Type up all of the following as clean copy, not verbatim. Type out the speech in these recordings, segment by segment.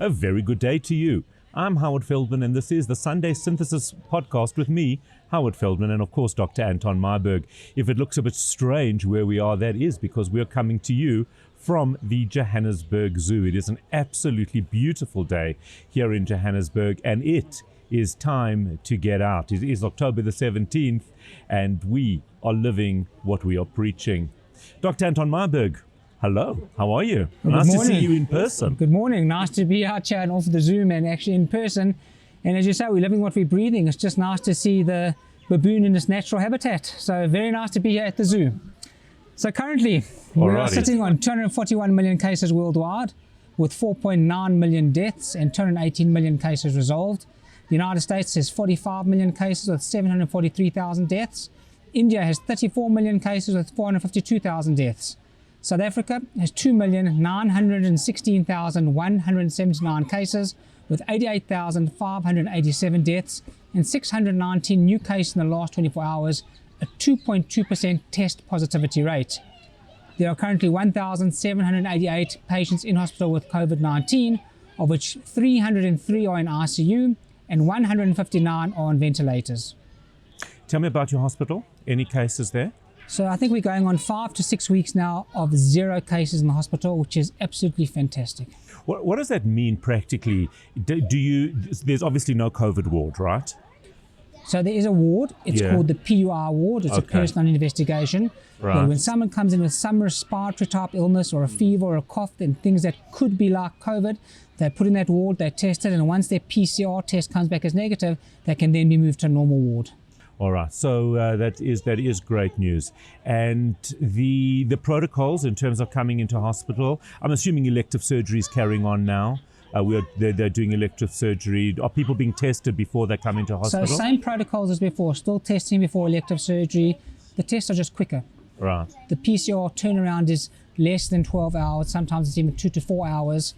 A very good day to you. I'm Howard Feldman, and this is the Sunday Synthesis podcast with me, Howard Feldman, and of course, Dr. Anton Meyberg. If it looks a bit strange where we are, that is because we're coming to you from the Johannesburg Zoo. It is an absolutely beautiful day here in Johannesburg, and it is time to get out. It is October the 17th, and we are living what we are preaching. Dr. Anton Meyberg, hello, how are you? Nice to see you in person. Good morning. Nice to be out here and off the Zoom and actually in person. And as you say, we're living what we're breathing. It's just nice to see the baboon in its natural habitat. So very nice to be here at the zoo. So currently, we are sitting on 241 million cases worldwide with 4.9 million deaths and 218 million cases resolved. The United States has 45 million cases with 743,000 deaths. India has 34 million cases with 452,000 deaths. South Africa has 2,916,179 cases with 88,587 deaths and 619 new cases in the last 24 hours, a 2.2% test positivity rate. There are currently 1,788 patients in hospital with COVID-19, of which 303 are in ICU and 159 are on ventilators. Tell me about your hospital. Any cases there? So I think we're going on 5 to 6 weeks now of 0 cases in the hospital, which is absolutely fantastic. What does that mean practically? There's obviously no COVID ward, right? So there is a ward. It's called the PUI ward. It's a personal investigation. Right. Where when someone comes in with some respiratory type illness or a fever or a cough and things that could be like COVID, they're put in that ward, they're tested, and once their PCR test comes back as negative, they can then be moved to a normal ward. All right, so that is great news. And the protocols in terms of coming into hospital, I'm assuming elective surgery is carrying on now. They're doing elective surgery. Are people being tested before they come into hospital? So same protocols as before, still testing before elective surgery. The tests are just quicker. Right. The PCR turnaround is less than 12 hours, sometimes it's even 2 to 4 hours.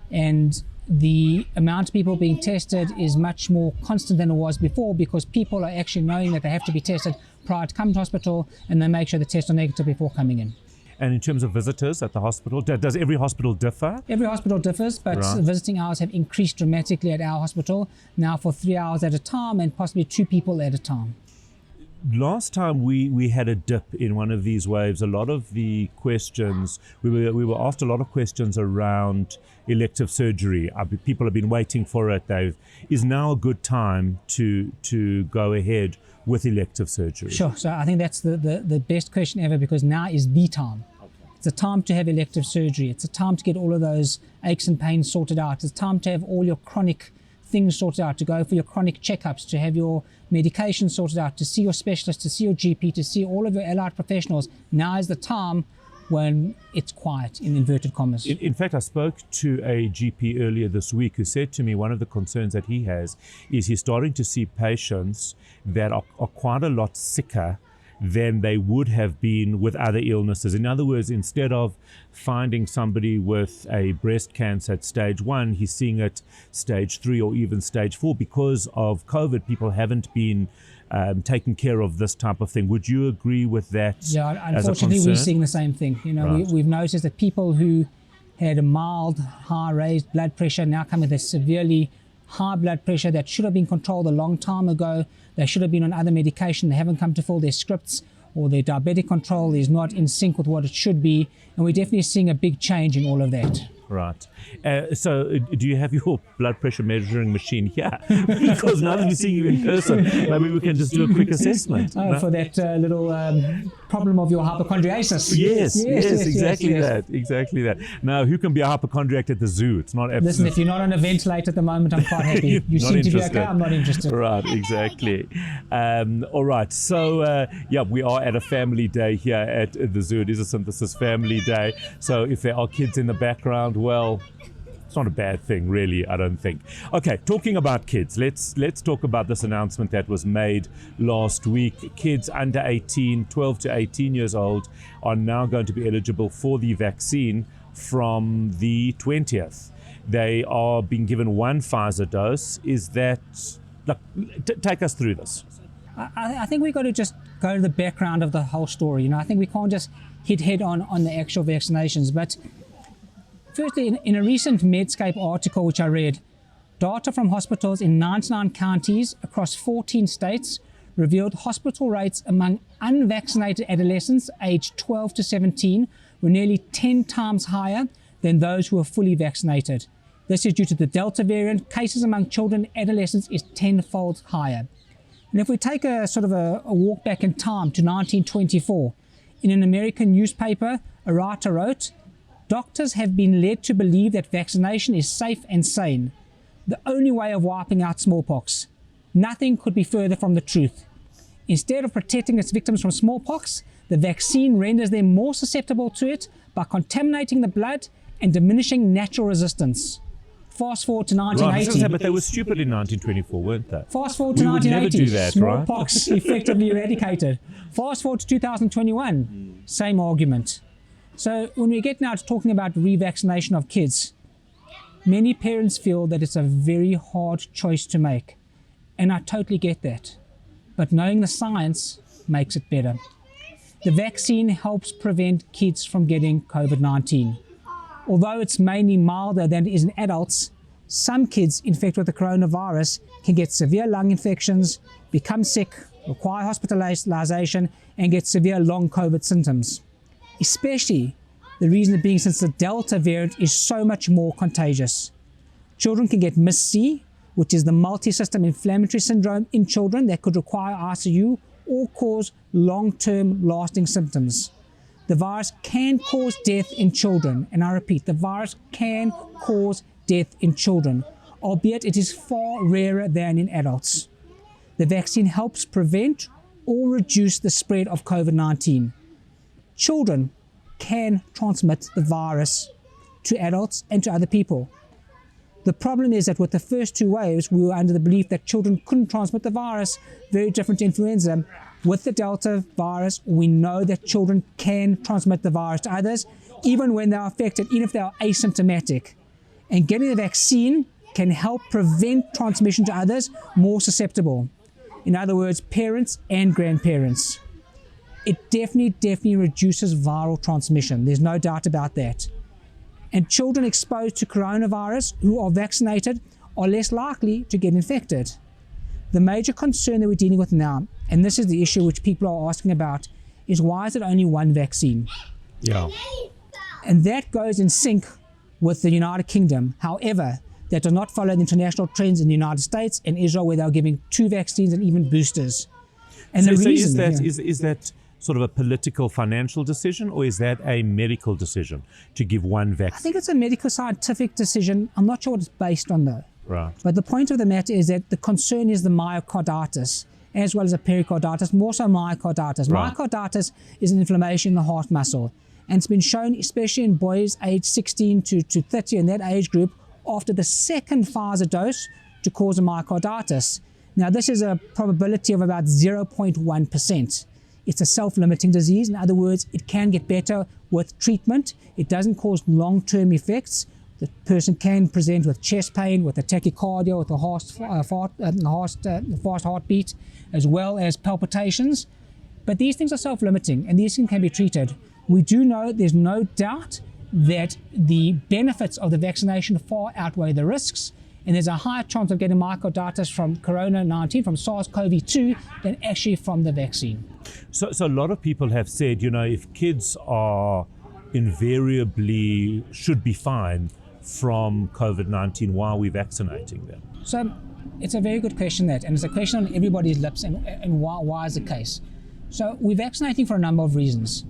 And the amount of people being tested is much more constant than it was before because people are actually knowing that they have to be tested prior to coming to hospital, and they make sure the tests are negative before coming in. And in terms of visitors at the hospital, does every hospital differ? Every hospital differs, but visiting hours have increased dramatically at our hospital, now for 3 hours at a time and possibly 2 people at a time. Last time we had a dip in one of these waves, a lot of the questions, we were asked a lot of questions around elective surgery. People have been waiting for it. Is now a good time to go ahead with elective surgery? Sure. So I think that's the best question ever, because now is the time. It's a time to have elective surgery. It's a time to get all of those aches and pains sorted out. It's a time to have all your chronic things sorted out, to go for your chronic checkups, to have your medication sorted out, to see your specialist, to see your GP, to see all of your allied professionals. Now is the time when it's quiet, in inverted commas. In fact, I spoke to a GP earlier this week who said to me one of the concerns that he has is he's starting to see patients that are quite a lot sicker than they would have been with other illnesses. In other words, instead of finding somebody with a breast cancer at stage 1, he's seeing it stage 3 or even stage 4. Because of COVID, people haven't been taking care of this type of thing. Would you agree with that? Yeah, unfortunately, we're seeing the same thing. We've noticed that people who had a mild, high raised blood pressure now come with a severely high blood pressure that should have been controlled a long time ago. They should have been on other medication. They haven't come to fill their scripts, or their diabetic control is not in sync with what it should be. And we're definitely seeing a big change in all of that. Right. So do you have your blood pressure measuring machine here? Because now that we see you in person, maybe we can just do a quick assessment. For that little problem of your hypochondriasis. Yes, exactly that. Now, who can be a hypochondriac at the zoo? It's not absolute. Listen, if you're not on a ventilator at the moment, I'm quite happy. You seem to be okay, I'm not interested. Right, exactly. All right, so we are at a family day here at the zoo. It is a Synthesis family day. So if there are kids in the background, well, it's not a bad thing, really, I don't think. Okay, talking about kids, let's talk about this announcement that was made last week. Kids under 18, 12 to 18 years old, are now going to be eligible for the vaccine from the 20th. They are being given 1 Pfizer dose. Is that... take us through this. I think we've got to just go to the background of the whole story. I think we can't just hit head on the actual vaccinations, but firstly, in a recent Medscape article which I read, data from hospitals in 99 counties across 14 states revealed hospital rates among unvaccinated adolescents aged 12 to 17 were nearly 10 times higher than those who were fully vaccinated. This is due to the Delta variant. Cases among children and adolescents is tenfold higher. And if we take a sort of a walk back in time to 1924, in an American newspaper, a writer wrote, "Doctors have been led to believe that vaccination is safe and sane, the only way of wiping out smallpox. Nothing could be further from the truth. Instead of protecting its victims from smallpox, the vaccine renders them more susceptible to it by contaminating the blood and diminishing natural resistance." Fast forward to 1980. Right, but they were stupid in 1924, weren't they? Fast forward to We would 1980. never do that, Smallpox effectively eradicated. Fast forward to 2021. Same argument. So when we get now to talking about revaccination of kids, many parents feel that it's a very hard choice to make. And I totally get that. But knowing the science makes it better. The vaccine helps prevent kids from getting COVID-19. Although it's mainly milder than it is in adults, some kids infected with the coronavirus can get severe lung infections, become sick, require hospitalization, and get severe long COVID symptoms. Especially the reason being since the Delta variant is so much more contagious. Children can get MIS-C, which is the multi-system inflammatory syndrome in children that could require ICU or cause long-term lasting symptoms. The virus can cause death in children, and I repeat, the virus can cause death in children, albeit it is far rarer than in adults. The vaccine helps prevent or reduce the spread of COVID-19. Children can transmit the virus to adults and to other people. The problem is that with the first two waves, we were under the belief that children couldn't transmit the virus, very different to influenza. With the Delta virus, we know that children can transmit the virus to others, even when they are affected, even if they are asymptomatic. And getting the vaccine can help prevent transmission to others more susceptible. In other words, parents and grandparents. It definitely reduces viral transmission. There's no doubt about that. And children exposed to coronavirus who are vaccinated are less likely to get infected. The major concern that we're dealing with now, and this is the issue which people are asking about, is why is it only one vaccine? Yeah. And that goes in sync with the United Kingdom. However, that does not follow the international trends in the United States and Israel, where they're giving 2 vaccines and even boosters. And So the reason is that sort of a political financial decision, or is that a medical decision to give one I vaccine? think it's a medical scientific decision. I'm not sure what it's based on though. Right. But the point of the matter is that the concern is the myocarditis, as well as the pericarditis, more so myocarditis. Right. Myocarditis is an inflammation in the heart muscle. And it's been shown, especially in boys aged 16 to 30 in that age group, after the second Pfizer dose, to cause a myocarditis. Now, this is a probability of about 0.1%. It's a self-limiting disease. In other words, it can get better with treatment. It doesn't cause long-term effects. The person can present with chest pain, with a tachycardia, with a fast heartbeat, as well as palpitations. But these things are self-limiting, and these things can be treated. We do know there's no doubt that the benefits of the vaccination far outweigh the risks, and there's a higher chance of getting myocarditis from Corona-19, from SARS-CoV-2, than actually from the vaccine. So a lot of people have said, if kids are invariably should be fine from COVID-19, why are we vaccinating them? So it's a very good question, that, and it's a question on everybody's lips, and why is the case? So we're vaccinating for a number of reasons.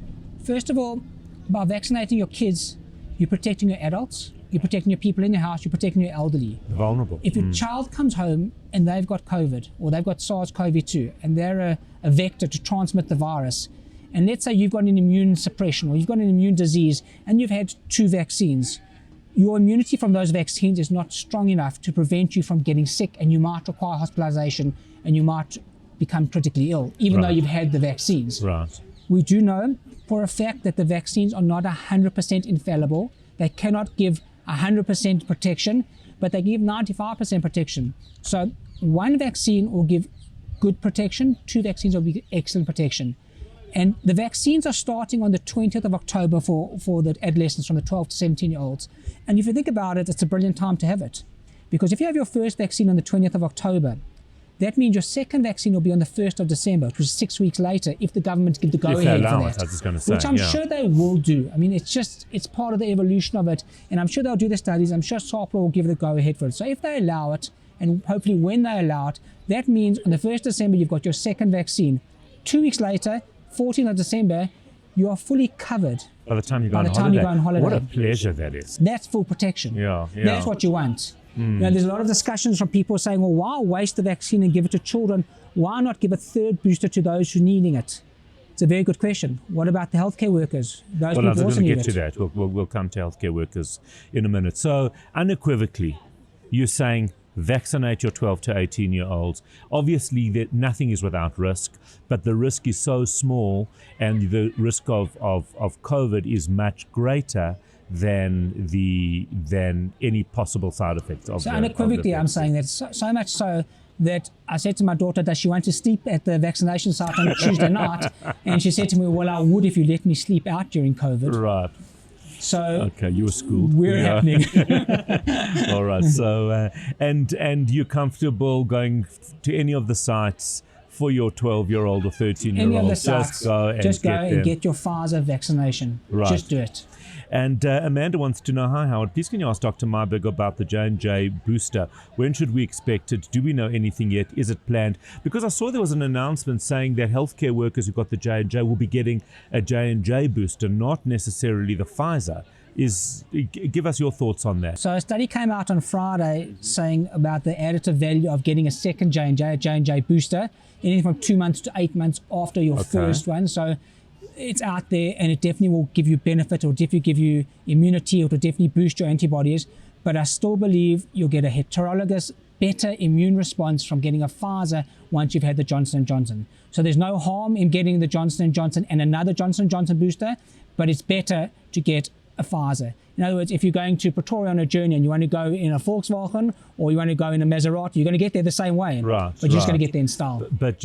First of all, by vaccinating your kids, you're protecting your adults, you're protecting your people in your house, you're protecting your elderly. Vulnerable. If your child comes home and they've got COVID, or they've got SARS-CoV-2, and they're a vector to transmit the virus, and let's say you've got an immune suppression, or you've got an immune disease, and you've had 2 vaccines, your immunity from those vaccines is not strong enough to prevent you from getting sick, and you might require hospitalization, and you might become critically ill, even though you've had the vaccines. Right. We do know for a fact that the vaccines are not 100% infallible. They cannot give 100% protection, but they give 95% protection. So one vaccine will give good protection, 2 vaccines will give excellent protection. And the vaccines are starting on the 20th of October for the adolescents from the 12 to 17-year-olds. And if you think about it, it's a brilliant time to have it. Because if you have your first vaccine on the 20th of October, that means your second vaccine will be on the 1st of December, which is 6 weeks later, if the government give the go-ahead for that. I was going to say, which I'm sure they will do. I mean, it's part of the evolution of it. And I'm sure they'll do the studies. I'm sure SARPLA will give the go-ahead for it. So if they allow it, and hopefully when they allow it, that means on the 1st of December, you've got your second vaccine. 2 weeks later, 14th of December, you are fully covered. By the time you go on holiday. What a pleasure that is. That's full protection. Yeah. That's what you want. You know, there's a lot of discussions from people saying, well, why waste the vaccine and give it to children? Why not give a third booster to those who are needing it? It's a very good question. What about the healthcare workers? Those well, I was people going also to get need to it. that. We'll come to healthcare workers in a minute. So unequivocally, you're saying vaccinate your 12 to 18-year-olds. Obviously, that nothing is without risk, but the risk is so small, and the risk of COVID is much greater than any possible side effects of So the, unequivocally, of the I'm saying that so much so that I said to my daughter, does she want to sleep at the vaccination site on Tuesday night? And she said to me, well, I would if you let me sleep out during COVID. Right. So okay, you were schooled. We're happening. All right. So and you're comfortable going to any of the sites for your 12-year-old or 13-year-old? Any of the sites, just go and get your Pfizer vaccination. Right. Just do it. And Amanda wants to know, hi Howard, please can you ask Dr. Meyberg about the J&J booster? When should we expect it? Do we know anything yet? Is it planned? Because I saw there was an announcement saying that healthcare workers who got the J&J will be getting a J&J booster, not necessarily the Pfizer. Give us your thoughts on that. So a study came out on Friday saying about the additive value of getting a second J&J, a J&J booster, anything from 2 months to 8 months after your first one. So it's out there, and it definitely will give you benefit, or definitely give you immunity, or to definitely boost your antibodies. But I still believe you'll get a heterologous, better immune response from getting a Pfizer once you've had the Johnson & Johnson. So there's no harm in getting the Johnson & Johnson and another Johnson & Johnson booster, but it's better to get a Pfizer. In other words, if you're going to Pretoria on a journey and you want to go in a Volkswagen or you want to go in a Maserati, you're going to get there the same way. Right. But you're just going to get there in style. But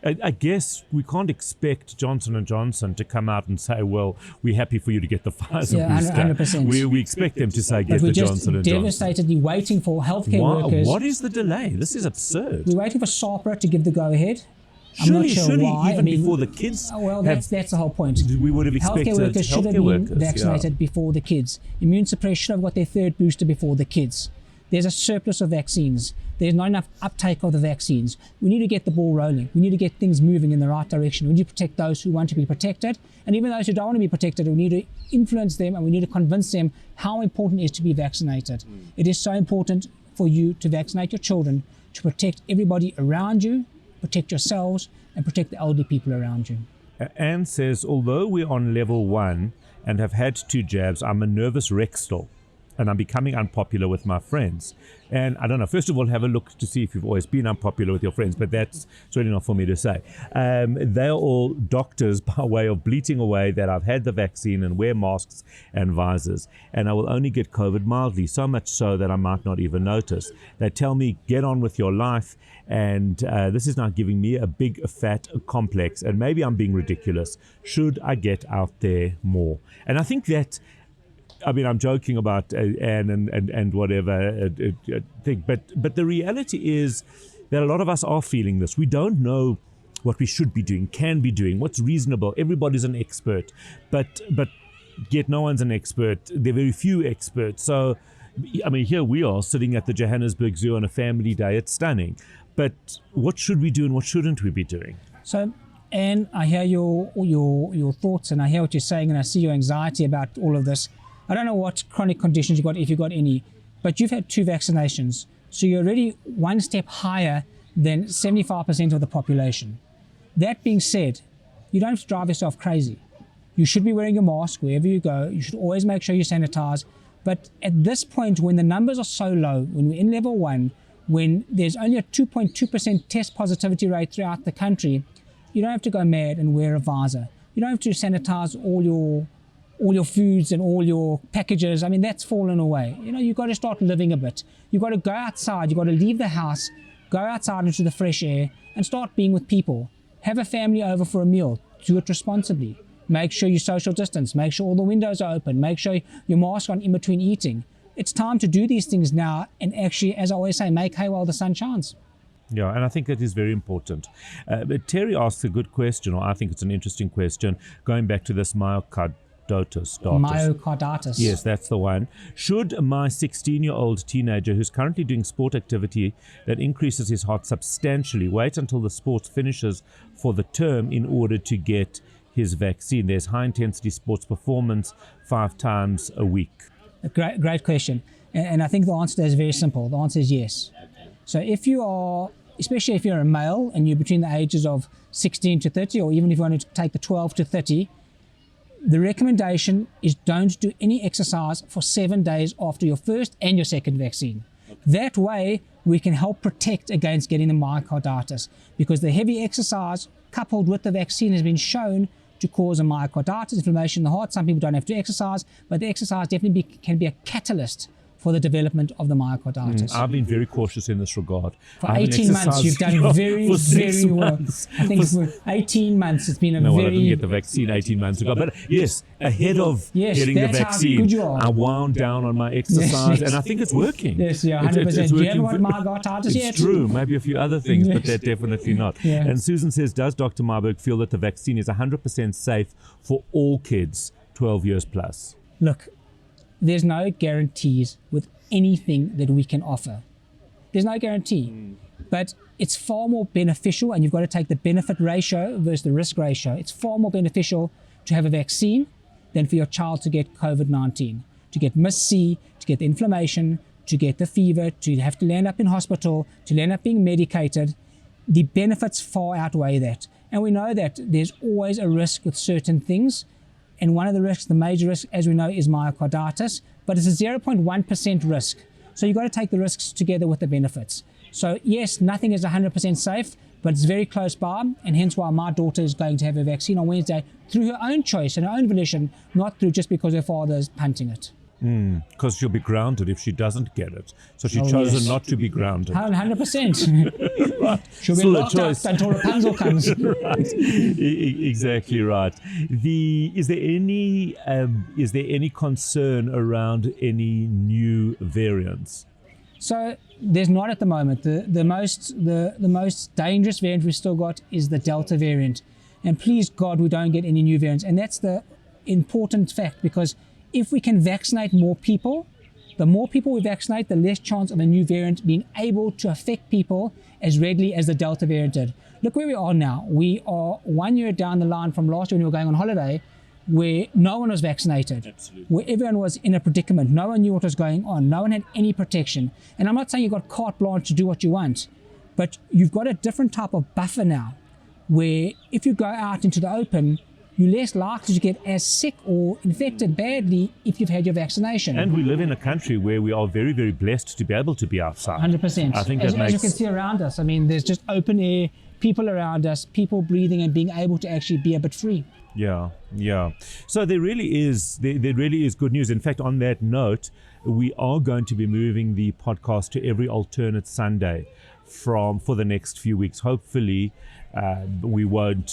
I guess we can't expect Johnson & Johnson to come out and say, well, we're happy for you to get the Pfizer booster. 100%. We expect them to say, get the Johnson & Johnson. We're just devastatedly waiting for healthcare workers. What is the delay? This is absurd. We're waiting for SARPLA to give the go-ahead. Surely, why. Even before the kids. Well, that's the whole point. We would have expected healthcare workers should have been vaccinated before the kids. Immune suppressors should have got their third booster before the kids. There's a surplus of vaccines. There's not enough uptake of the vaccines. We need to get the ball rolling. We need to get things moving in the right direction. We need to protect those who want to be protected, and even those who don't want to be protected. We need to influence them, and we need to convince them how important it is to be vaccinated. It is so important for you to vaccinate your children, to protect everybody around you, protect yourselves, and protect the elderly people around you. Anne says, although we're on level 1 and have had 2 jabs, I'm a nervous wreck still, and I'm becoming unpopular with my friends. And I don't know, first of all, have a look to see if you've always been unpopular with your friends, but that's really not for me to say. They're all doctors by way of bleating away that I've had the vaccine and wear masks and visors, and I will only get COVID mildly, so much so that I might not even notice. They tell me, get on with your life, and this is now giving me a big fat complex, and maybe I'm being ridiculous. Should I get out there more? And I think that, I mean, I'm joking about Anne and whatever thing, but the reality is that a lot of us are feeling this. We don't know what we should be doing, can be doing, what's reasonable. Everybody's an expert, but yet no one's an expert. There are very few experts. So, I mean, here we are sitting at the Johannesburg Zoo on a family day. It's stunning. But what should we do and what shouldn't we be doing? So, Anne, I hear your thoughts, and I hear what you're saying, and I see your anxiety about all of this. I don't know what chronic conditions you've got, if you've got any, but you've had 2 vaccinations. So you're already one step higher than 75% of the population. That being said, you don't have to drive yourself crazy. You should be wearing a mask wherever you go. You should always make sure you sanitize. But at this point, when the numbers are so low, when we're in level 1, when there's only a 2.2% test positivity rate throughout the country, you don't have to go mad and wear a visor. You don't have to sanitize all your foods and all your packages. I mean, that's fallen away. You know, you've got to start living a bit. You've got to go outside. You've got to leave the house, go outside into the fresh air, and start being with people. Have a family over for a meal. Do it responsibly. Make sure you social distance. Make sure all the windows are open. Make sure your mask on in between eating. It's time to do these things now and actually, as I always say, make hay while the sun shines. Yeah, and I think that is very important. But Terry asks a good question, or I think it's an interesting question, going back to this myocarditis. Yes, that's the one. Should my 16-year-old teenager who's currently doing sport activity that increases his heart substantially wait until the sport finishes for the term in order to get his vaccine? There's high-intensity sports performance 5 times a week. A great question. And I think the answer is very simple. The answer is yes. So if you are, especially if you're a male and you're between the ages of 16 to 30, or even if you want to take the 12 to 30, the recommendation is don't do any exercise for 7 days after your first and your second vaccine. That way, we can help protect against getting the myocarditis, because the heavy exercise coupled with the vaccine has been shown to cause a myocarditis, inflammation in the heart. Some people don't have to exercise, but the exercise definitely can be a catalyst for the development of the myocarditis. I've been very cautious in this regard. For 18 months, you've done very, very well. I think for 18 months, it's been a very... No, I didn't get the vaccine 18 months ago. But yes, ahead of getting the vaccine, I wound down on my exercise, and I think it's working. Yes, yeah, 100%. Do you ever got myocarditis yet? It's true. Maybe a few other things, but they're definitely not. Yeah. And Susan says, does Dr. Meyberg feel that the vaccine is 100% safe for all kids 12 years plus? Look, there's no guarantees with anything that we can offer. There's no guarantee. But it's far more beneficial, and you've got to take the benefit ratio versus the risk ratio. It's far more beneficial to have a vaccine than for your child to get COVID-19, to get MIS-C, to get the inflammation, to get the fever, to have to land up in hospital, to land up being medicated. The benefits far outweigh that. And we know that there's always a risk with certain things. And one of the risks, the major risk, as we know, is myocarditis, but it's a 0.1% risk. So you've got to take the risks together with the benefits. So yes, nothing is 100% safe, but it's very close by, and hence why my daughter is going to have a vaccine on Wednesday through her own choice and her own volition, not through just because her father is punting it. Because she'll be grounded if she doesn't get it. So she chose not to be grounded. 100%. Right. She'll be locked up until Rapunzel comes. Right. Exactly right. Is there any concern around any new variants? So there's not at the moment. The most dangerous variant we've still got is the Delta variant. And please God, we don't get any new variants. And that's the important fact, because if we can vaccinate more people, the more people we vaccinate, the less chance of a new variant being able to affect people as readily as the Delta variant did. Look where we are now. We are 1 year down the line from last year when we were going on holiday, where no one was vaccinated. Absolutely. Where everyone was in a predicament. No one knew what was going on. No one had any protection. And I'm not saying you've got carte blanche to do what you want, but you've got a different type of buffer now, where if you go out into the open, you're less likely to get as sick or infected badly if you've had your vaccination. And we live in a country where we are very, very blessed to be able to be outside. 100%. I think as you can see around us, I mean, there's just open air, people around us, people breathing and being able to actually be a bit free. Yeah. So there really is good news. In fact, on that note, we are going to be moving the podcast to every alternate Sunday for the next few weeks. Hopefully, we won't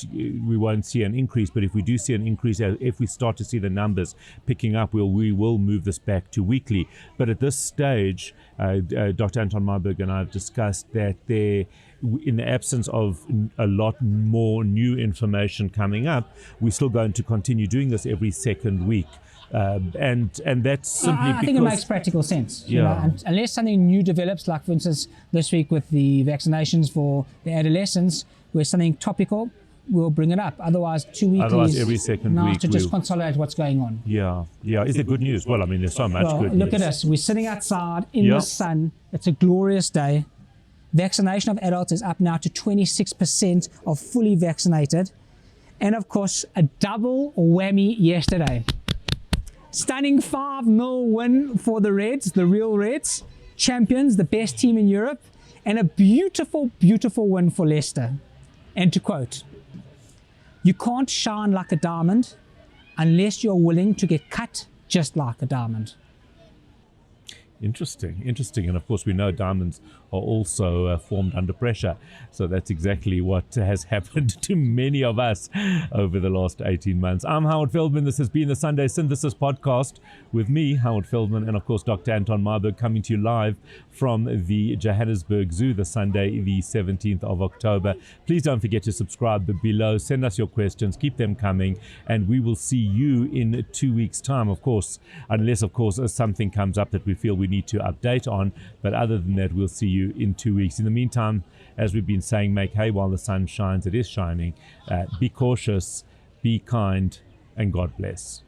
see an increase, but if we do see an increase, if we start to see the numbers picking up, we will move this back to weekly. But at this stage, Dr. Anton Meyberg and I have discussed that in the absence of a lot more new information coming up, we're still going to continue doing this every second week. And that's simply because... I think it makes practical sense. Yeah. You know, unless something new develops, like for instance, this week with the vaccinations for the adolescents, where something topical, we'll bring it up. Otherwise, 2 weeks is every second nice week to just consolidate what's going on. Yeah. Is there good news? Well, I mean, there's so much good news. Look at us. We're sitting outside in the sun. It's a glorious day. Vaccination of adults is up now to 26% of fully vaccinated. And of course, a double whammy yesterday. Stunning 5-0 win for the Reds, the real Reds, champions, the best team in Europe, and a beautiful, beautiful win for Leicester. And to quote, "You can't shine like a diamond unless you're willing to get cut just like a diamond." Interesting. And of course, we know diamonds are also formed under pressure. So that's exactly what has happened to many of us over the last 18 months. I'm Howard Feldman. This has been the Sunday Synthesis podcast with me, Howard Feldman, and of course Dr. Anton Meyberg, coming to you live from the Johannesburg Zoo, the Sunday, the 17th of October. Please don't forget to subscribe below. Send us your questions. Keep them coming. And we will see you in 2 weeks' time, of course, unless, of course, something comes up that we feel we need to update on. But other than that, we'll see you in 2 weeks. In the meantime, as we've been saying, make hay while the sun shines. It is shining. Be cautious, be kind, and God bless.